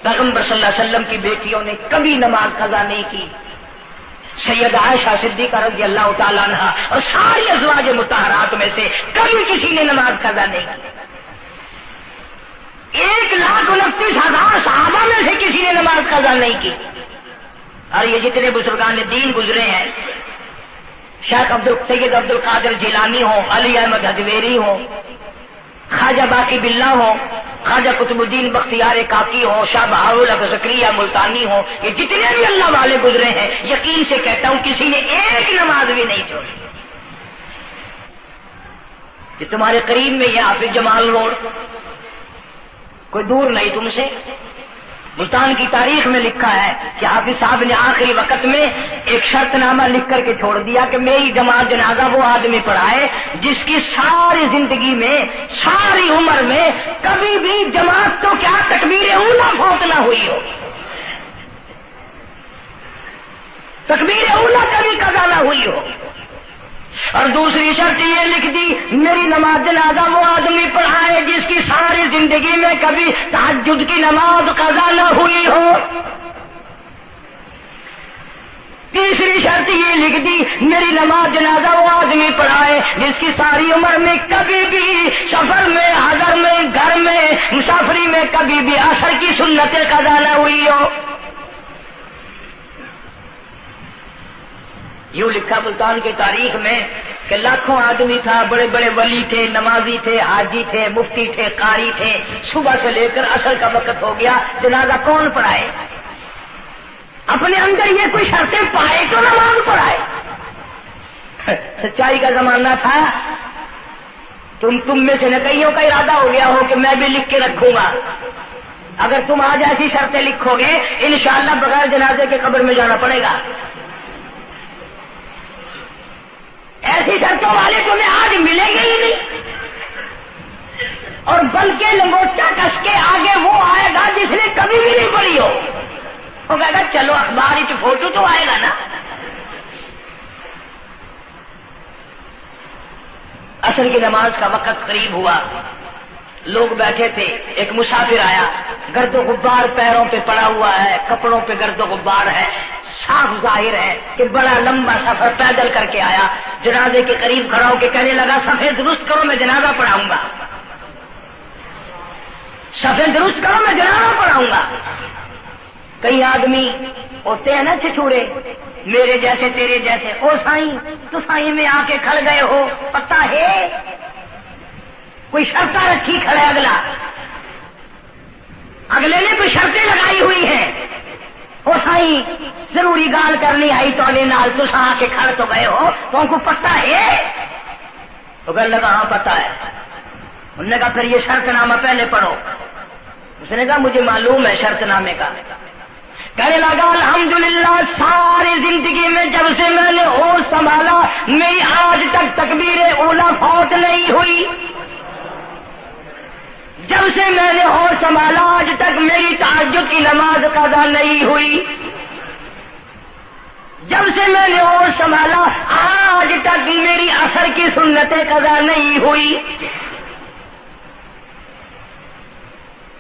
Speaker 2: پیغمبر صلی اللہ علیہ وسلم کی بیٹیوں نے کبھی نماز قضا نہیں کی. سید عائشہ صدیقہ رضی اللہ تعالیٰ عنہ اور ساری ازواج مطہرات میں سے کبھی کسی نے نماز قضا نہیں کی. 1,29,000 صحابہ میں سے کسی نے نماز قضا نہیں کی. اور یہ جتنے بزرگان دین گزرے ہیں، شیخ سید عبد القادر جیلانی ہو، علی احمد حجویری ہو، خواجہ باقی باللہ ہو، خواجہ قطب الدین بختیار کاکی ہو، شاہ بہاول زکریا ملتانی ہو، یہ جتنے بھی اللہ والے گزرے ہیں، یقین سے کہتا ہوں کسی نے ایک نماز بھی نہیں چھوڑی. یہ تمہارے قریب میں یہ حافظ جمال روڈ، کوئی دور نہیں تم سے. ملتان کی تاریخ میں لکھا ہے کہ حافظ صاحب نے آخری وقت میں ایک شرط نامہ لکھ کر کے چھوڑ دیا کہ میری جماعت جنازہ وہ آدمی پڑھائے جس کی ساری زندگی میں، ساری عمر میں کبھی بھی جماعت تو کیا تکبیر اولیٰ فوت نہ ہوئی ہو، تکبیر اولیٰ کبھی قضا نہ ہوئی ہو. اور دوسری شرط یہ لکھ دی میری نماز جنازہ وہ آدمی پڑھائے جس کی ساری زندگی میں کبھی تہجد کی نماز قضا نہ ہوئی ہو. تیسری شرط یہ لکھ دی میری نماز جنازہ وہ آدمی پڑھائے جس کی ساری عمر میں کبھی بھی سفر میں، حضر میں، گھر میں، مسافری میں کبھی بھی عصر کی سنت قضا نہ ہوئی ہو. یوں لکھا ملتان کی تاریخ میں کہ لاکھوں آدمی تھا، بڑے بڑے ولی تھے، نمازی تھے، حاجی تھے، مفتی تھے، قاری تھے، صبح سے لے کر عصر کا وقت ہو گیا، جنازہ کون پڑھائے؟ اپنے اندر یہ کوئی شرطیں پائے تو نماز پڑھائے۔ سچائی کا زمانہ تھا، تم میں سے نہ کئیوں کا ارادہ ہو گیا ہو کہ میں بھی لکھ کے رکھوں گا، اگر تم آج ایسی شرطیں لکھو گے انشاءاللہ بغیر جنازے کے قبر میں جانا پڑے گا۔ ایسی شرطوں والے تمہیں آج ملیں گے ہی نہیں، اور بلکہ لنگوٹا کس کے آگے وہ آئے گا جس نے کبھی بھی نہیں پڑھی ہو، وہ کہے گا چلو اخبار ہی فوٹو تو آئے گا نا۔ عصر کی نماز کا وقت قریب ہوا، لوگ بیٹھے تھے، ایک مسافر آیا، گرد و غبار پیروں پہ پڑا ہوا ہے، کپڑوں پہ گرد و غبار ہے، صاف ظاہر ہے کہ بڑا لمبا سفر پیدل کر کے آیا۔ جنازے کے قریب کھڑا ہو کے کہنے لگا صفیں درست کرو میں جنازہ پڑھاؤں گا، صفیں درست کرو میں جنازہ پڑھاؤں گا۔ کئی آدمی ہوتے ہیں نا چچورے، میرے جیسے تیرے جیسے، او سائیں تو سائیں میں آ کے کھڑ گئے ہو، پتہ ہے کوئی شرطیں رکھی کھڑے، اگلے نے کوئی شرطیں لگائی ہوئی ہیں، او سائیں ضروری گال کرنی آئی تو نال تو آ کے کھڑ تو گئے ہو، تو ان کو پتہ ہے؟ تو کہنے لگا ہاں پتہ ہے۔ انہوں نے کہا پھر یہ شرط نامہ پہلے پڑھو۔ اس نے کہا مجھے معلوم ہے شرط نامے کا۔ کہنے لگا الحمدللہ ساری زندگی میں جب سے میں نے ہوش سنبھالا میری آج تک تکبیر اولیٰ فوت نہیں ہوئی، جب سے میں نے ہوش سنبھالا آج تک میری تہجد کی نماز قضا نہیں ہوئی، جب سے میں نے ہوش سنبھالا آج تک میری عصر کی سنتیں قضا نہیں ہوئی۔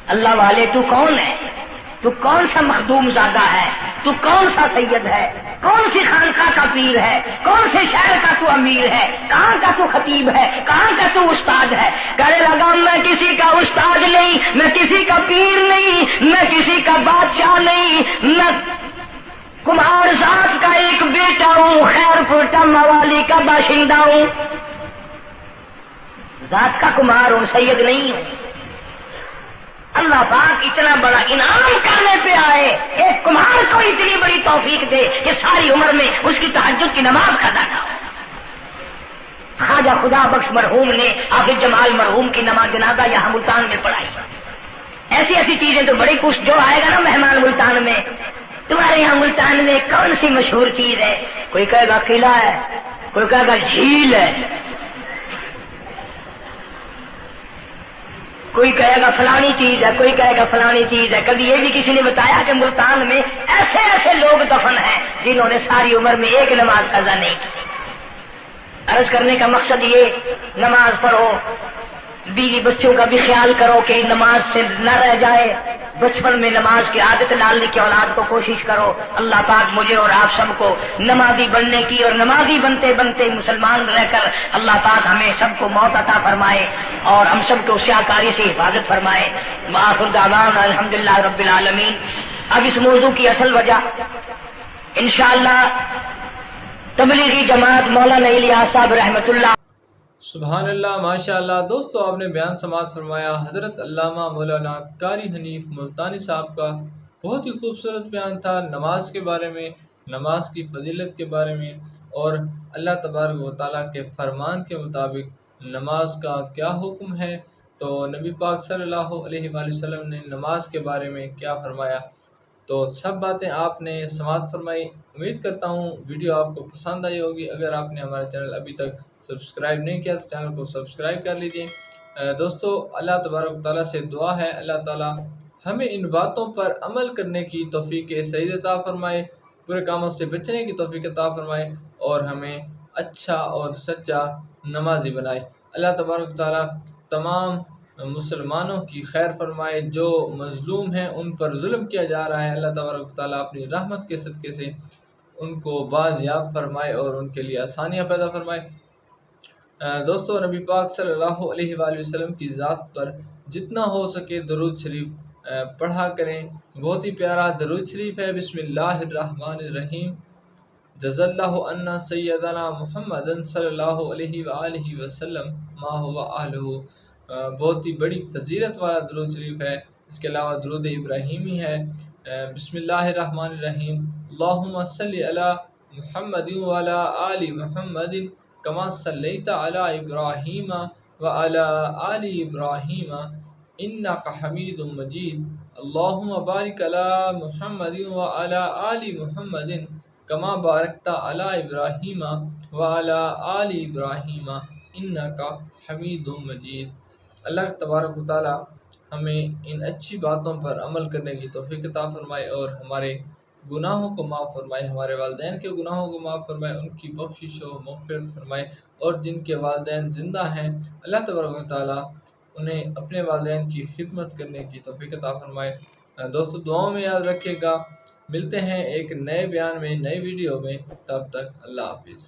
Speaker 2: اللہ والے تو کون ہے؟ تو کون سا مخدوم زادہ ہے؟ تو کون سا سید ہے؟ کون سی خانقاہ کا پیر ہے؟ کون سے شہر کا تو امیر ہے؟ کہاں کا تو خطیب ہے؟ کہاں کا تو استاد ہے؟ کہنے لگا میں کسی کا استاد نہیں، میں کسی کا پیر نہیں، میں کسی کا بادشاہ نہیں، میں کمہار ذات کا ایک بیٹا ہوں، خیر پورٹا موالی کا باشندہ ہوں، ذات کا کمہار ہوں، سید نہیں ہوں۔ اللہ پاک اتنا بڑا انعام کرنے پہ آئے، ایک کمہار کو اتنی بڑی توفیق دے کہ ساری عمر میں اس کی تہجد کی نماز قضا نہ ہو۔ خواجہ خدا بخش مرحوم نے حافظ جمال مرحوم کی نماز جنازہ یہاں ملتان میں پڑھائی۔ ایسی ایسی چیزیں تو بڑی کچھ، جو آئے گا نا مہمان ملتان میں، تمہارے یہاں ملتان میں کون سی مشہور چیز ہے؟ کوئی کہے گا قلعہ ہے، کوئی کہے گا جھیل ہے، کوئی کہے گا فلانی چیز ہے، کوئی کہے گا فلانی چیز ہے۔ کبھی یہ بھی کسی نے بتایا کہ ملتان میں ایسے ایسے لوگ دفن ہیں جنہوں نے ساری عمر میں ایک نماز قضا نہیں کی۔ عرض کرنے کا مقصد یہ، نماز پڑھو، بیوی بچوں کا بھی خیال کرو کہ نماز سے نہ رہ جائے، بچپن میں نماز کی عادت ڈالنے کی اولاد کو کوشش کرو۔ اللہ پاک مجھے اور آپ سب کو نمازی بننے کی اور نمازی بنتے بنتے مسلمان رہ کر اللہ پاک ہمیں سب کو موت عطا فرمائے اور ہم سب کو سیاکاری سے حفاظت فرمائے۔ وآخر دعوانا الحمدللہ رب العالمین۔ اب اس موضوع کی اصل وجہ انشاءاللہ تبلیغی جماعت مولانا الیاس صاحب رحمۃ اللہ۔
Speaker 1: سبحان اللہ، ماشاء اللہ۔ دوستو آپ نے بیان سماعت فرمایا حضرت علامہ مولانا قاری حنیف ملتانی صاحب کا، بہت ہی خوبصورت بیان تھا نماز کے بارے میں، نماز کی فضیلت کے بارے میں، اور اللہ تبارک و تعالیٰ کے فرمان کے مطابق نماز کا کیا حکم ہے، تو نبی پاک صلی اللہ علیہ وآلہ وسلم نے نماز کے بارے میں کیا فرمایا، تو سب باتیں آپ نے سماعت فرمائی۔ امید کرتا ہوں ویڈیو آپ کو پسند آئی ہوگی۔ اگر آپ نے ہمارا چینل ابھی تک سبسکرائب نہیں کیا تو چینل کو سبسکرائب کر لیجئے۔ دوستو اللہ تبارک و تعالیٰ سے دعا ہے اللہ تعالیٰ ہمیں ان باتوں پر عمل کرنے کی توفیق سعید عطا فرمائے، برے کاموں سے بچنے کی توفیق عطا فرمائے، اور ہمیں اچھا اور سچا نمازی بنائے۔ اللہ تبارک و تعالیٰ تمام مسلمانوں کی خیر فرمائے، جو مظلوم ہیں ان پر ظلم کیا جا رہا ہے، اللہ تبارک و تعالیٰ اپنی رحمت کے صدقے سے ان کو بازیاب فرمائے اور ان کے لیے آسانیاں پیدا فرمائے۔ دوستو نبی پاک صلی اللہ علیہ وآلہ وسلم کی ذات پر جتنا ہو سکے درود شریف پڑھا کریں۔ بہت ہی پیارا درود شریف ہے، بسم اللہ الرحمن الرحیم، جزا اللہ عنا سیدنا محمد صلی اللہ علیہ وآلہ وسلم ما ہوا اہلہ، بہت ہی بڑی فضیلت والا درود شریف ہے۔ اس کے علاوہ درود ابراہیمی ہے، بسم اللہ الرحمن الرحیم، اللہم صلی علی محمد وعلی آل محمد کما صلیت علی ابراہیم وعلی آل ابراہیم انک حمید مجید، اللہم بارک علی محمد وعلی آل محمد کما بارکت علی ابراہیم وعلی آل ابراہیم انک حمید مجید۔ اللہ تبارک و تعالی ہمیں ان اچھی باتوں پر عمل کرنے کی توفیق عطا فرمائے اور ہمارے گناہوں کو معاف فرمائے، ہمارے والدین کے گناہوں کو معاف فرمائے، ان کی بخشش و مغفرت فرمائے، اور جن کے والدین زندہ ہیں اللہ تبارک و تعالی انہیں اپنے والدین کی خدمت کرنے کی توفیق عطا فرمائے۔ دوستو دعاؤں میں یاد رکھیے گا، ملتے ہیں ایک نئے بیان میں، نئی ویڈیو میں، تب تک اللہ حافظ۔